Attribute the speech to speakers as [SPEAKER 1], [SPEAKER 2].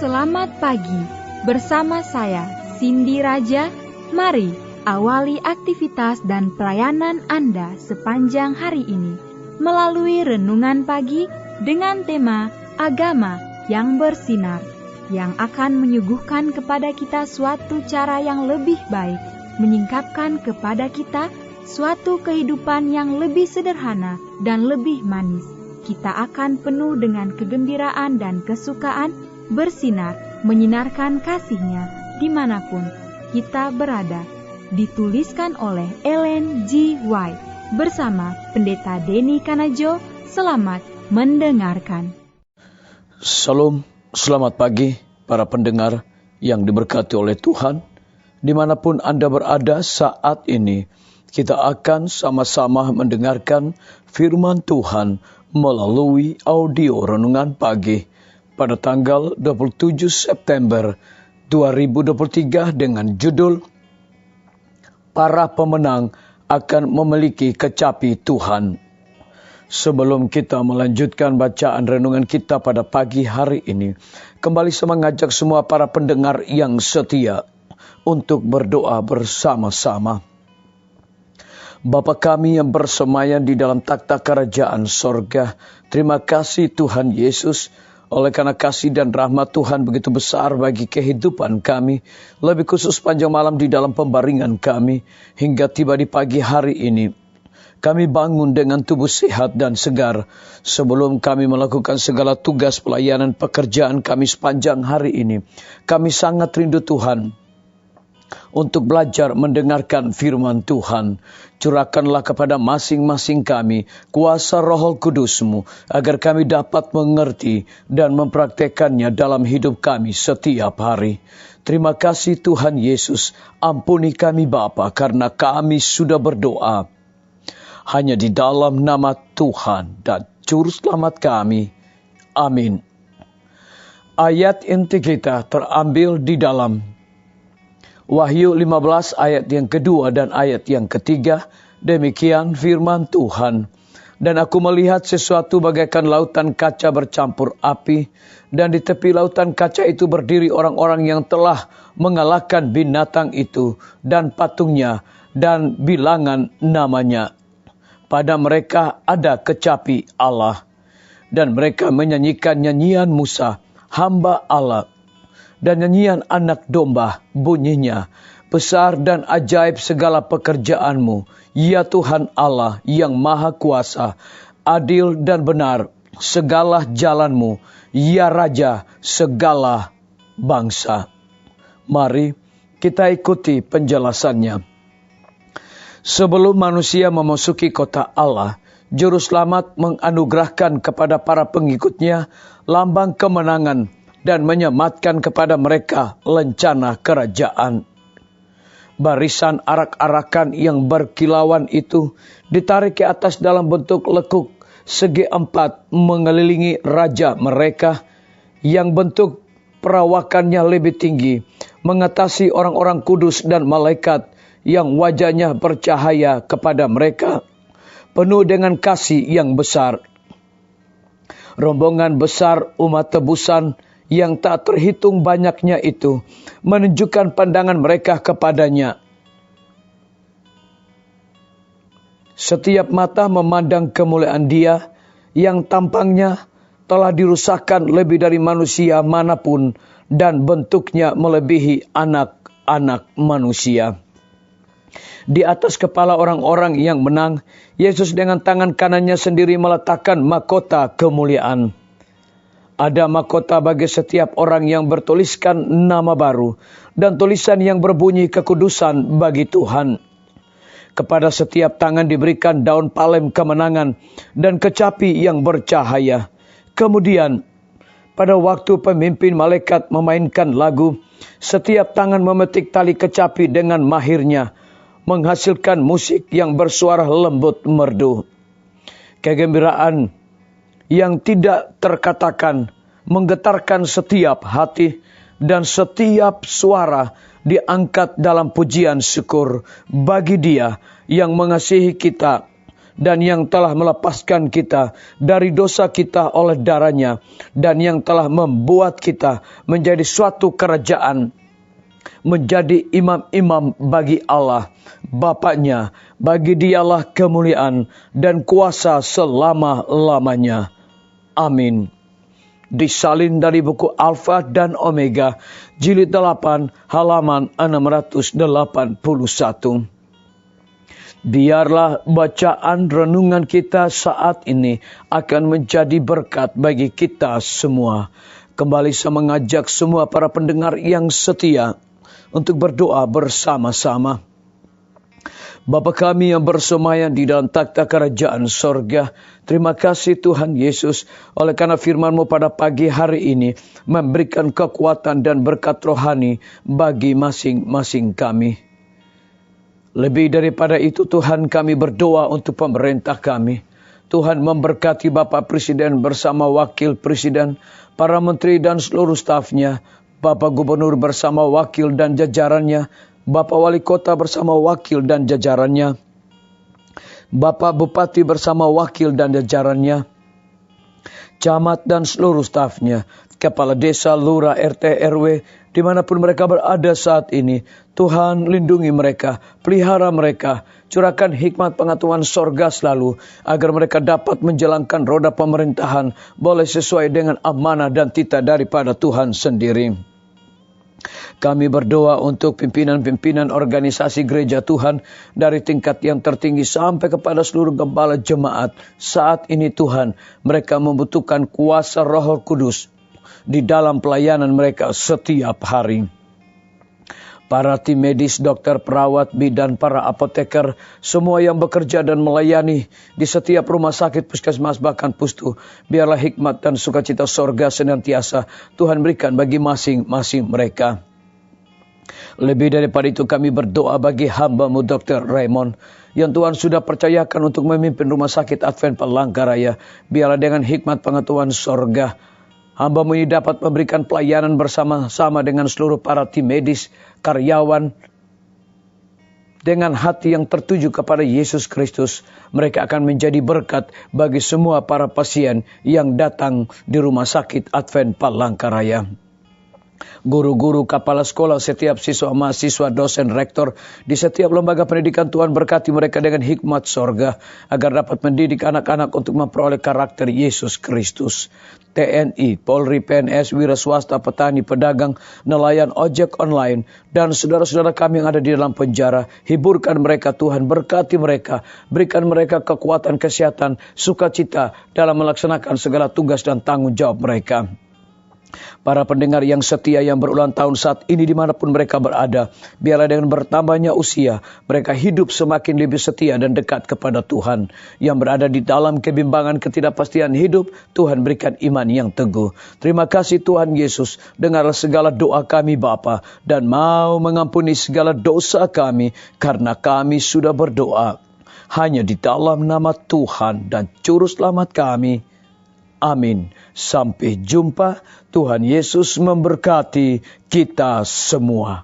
[SPEAKER 1] Selamat pagi, bersama saya Cindy Raja. Mari awali aktivitas dan pelayanan Anda sepanjang hari ini melalui renungan pagi dengan tema agama yang bersinar, yang akan menyuguhkan kepada kita suatu cara yang lebih baik, menyingkapkan kepada kita suatu kehidupan yang lebih sederhana dan lebih manis. Kita akan penuh dengan kegembiraan dan kesukaan, bersinar, menyinarkan kasih-Nya dimanapun kita berada. Dituliskan oleh Ellen G. White bersama Pendeta Denny Kanajo. Selamat mendengarkan.
[SPEAKER 2] Salam, selamat pagi para pendengar yang diberkati oleh Tuhan. Dimanapun Anda berada saat ini, kita akan sama-sama mendengarkan firman Tuhan melalui audio renungan pagi pada tanggal 27 September 2023 dengan judul Para Pemenang Akan Memiliki Kecapi Tuhan. Sebelum kita melanjutkan bacaan renungan kita pada pagi hari ini, kembali saya mengajak semua para pendengar yang setia untuk berdoa bersama-sama. Bapa kami yang bersemayam di dalam takhta kerajaan sorga, terima kasih Tuhan Yesus, oleh karena kasih dan rahmat Tuhan begitu besar bagi kehidupan kami, lebih khusus panjang malam di dalam pembaringan kami, hingga tiba di pagi hari ini. Kami bangun dengan tubuh sehat dan segar, sebelum kami melakukan segala tugas pelayanan pekerjaan kami sepanjang hari ini. Kami sangat rindu Tuhan, untuk belajar mendengarkan firman Tuhan. Curahkanlah kepada masing-masing kami kuasa Roh Kudus-Mu, agar kami dapat mengerti dan mempraktekannya dalam hidup kami setiap hari. Terima kasih Tuhan Yesus, ampuni kami Bapa, karena kami sudah berdoa hanya di dalam nama Tuhan dan Juru Selamat kami. Amin. Ayat inti kita terambil di dalam Wahyu 15 ayat yang kedua dan ayat yang ketiga. Demikian firman Tuhan. Dan aku melihat sesuatu bagaikan lautan kaca bercampur api, dan di tepi lautan kaca itu berdiri orang-orang yang telah mengalahkan binatang itu dan patungnya dan bilangan namanya. Pada mereka ada kecapi Allah, dan mereka menyanyikan nyanyian Musa, hamba Allah, dan nyanyian anak domba. Bunyinya, besar dan ajaib segala pekerjaan-Mu, ya Tuhan Allah yang maha kuasa, adil dan benar segala jalan-Mu, ya Raja segala bangsa. Mari kita ikuti penjelasannya. Sebelum manusia memasuki kota Allah, Juru Selamat menganugerahkan kepada para pengikutnya lambang kemenangan dan menyematkan kepada mereka lencana kerajaan. Barisan arak-arakan yang berkilauan itu ditarik ke atas dalam bentuk lekuk segi empat mengelilingi raja mereka, yang bentuk perawakannya lebih tinggi, mengatasi orang-orang kudus dan malaikat yang wajahnya bercahaya kepada mereka, penuh dengan kasih yang besar. Rombongan besar umat tebusan yang tak terhitung banyaknya itu menunjukkan pandangan mereka kepadanya. Setiap mata memandang kemuliaan Dia yang tampangnya telah dirusakkan lebih dari manusia manapun dan bentuknya melebihi anak-anak manusia. Di atas kepala orang-orang yang menang, Yesus dengan tangan kanannya sendiri meletakkan mahkota kemuliaan. Ada mahkota bagi setiap orang yang bertuliskan nama baru dan tulisan yang berbunyi kekudusan bagi Tuhan. Kepada setiap tangan diberikan daun palem kemenangan dan kecapi yang bercahaya. Kemudian, pada waktu pemimpin malaikat memainkan lagu, setiap tangan memetik tali kecapi dengan mahirnya, menghasilkan musik yang bersuara lembut merdu. Kegembiraan yang tidak terkatakan menggetarkan setiap hati, dan setiap suara diangkat dalam pujian syukur bagi Dia yang mengasihi kita dan yang telah melepaskan kita dari dosa kita oleh darah-Nya, dan yang telah membuat kita menjadi suatu kerajaan, menjadi imam-imam bagi Allah Bapa-Nya. Bagi Dialah kemuliaan dan kuasa selama-lamanya. Amin. Disalin dari buku Alfa dan Omega, jilid 8, halaman 681. Biarlah bacaan renungan kita saat ini akan menjadi berkat bagi kita semua. Kembali saya mengajak semua para pendengar yang setia untuk berdoa bersama-sama. Bapa kami yang bersemayam di dalam takhta kerajaan sorga, terima kasih Tuhan Yesus oleh karena firman-Mu pada pagi hari ini memberikan kekuatan dan berkat rohani bagi masing-masing kami. Lebih daripada itu Tuhan, kami berdoa untuk pemerintah kami. Tuhan memberkati Bapak Presiden bersama Wakil Presiden, para menteri dan seluruh stafnya, Bapak Gubernur bersama wakil dan jajarannya, Bapak Wali Kota bersama wakil dan jajarannya, Bapak Bupati bersama wakil dan jajarannya, camat dan seluruh stafnya, kepala desa, lurah, RT, RW, dimanapun mereka berada saat ini. Tuhan lindungi mereka, pelihara mereka, curahkan hikmat pengetahuan sorga selalu, agar mereka dapat menjalankan roda pemerintahan boleh sesuai dengan amanah dan titah daripada Tuhan sendiri. Kami berdoa untuk pimpinan-pimpinan organisasi gereja Tuhan dari tingkat yang tertinggi sampai kepada seluruh gembala jemaat. Saat ini Tuhan, mereka membutuhkan kuasa Roh Kudus di dalam pelayanan mereka setiap hari. Para tim medis, dokter, perawat, bidan, para apoteker, semua yang bekerja dan melayani di setiap rumah sakit, puskesmas, bahkan pustu. Biarlah hikmat dan sukacita sorga senantiasa Tuhan berikan bagi masing-masing mereka. Lebih daripada itu kami berdoa bagi hamba-Mu Dr. Raymond yang Tuhan sudah percayakan untuk memimpin rumah sakit Advent Palangkaraya. Biarlah dengan hikmat pengetahuan sorga, hamba-Mu ini dapat memberikan pelayanan bersama-sama dengan seluruh para tim medis, karyawan, dengan hati yang tertuju kepada Yesus Kristus. Mereka akan menjadi berkat bagi semua para pasien yang datang di rumah sakit Advent Palangkaraya. Guru-guru, kepala sekolah, setiap siswa, mahasiswa, dosen, rektor di setiap lembaga pendidikan, Tuhan berkati mereka dengan hikmat sorga agar dapat mendidik anak-anak untuk memperoleh karakter Yesus Kristus. TNI, Polri, PNS, wira swasta, petani, pedagang, nelayan, ojek online, dan saudara-saudara kami yang ada di dalam penjara, hiburkan mereka Tuhan, berkati mereka, berikan mereka kekuatan, kesehatan, sukacita dalam melaksanakan segala tugas dan tanggung jawab mereka. Para pendengar yang setia yang berulang tahun saat ini dimanapun mereka berada, biarlah dengan bertambahnya usia, mereka hidup semakin lebih setia dan dekat kepada Tuhan. Yang berada di dalam kebimbangan ketidakpastian hidup, Tuhan berikan iman yang teguh. Terima kasih Tuhan Yesus, dengarlah segala doa kami Bapa, dan mau mengampuni segala dosa kami, karena kami sudah berdoa hanya di dalam nama Tuhan dan Juru Selamat kami. Amin. Sampai jumpa. Tuhan Yesus memberkati kita semua.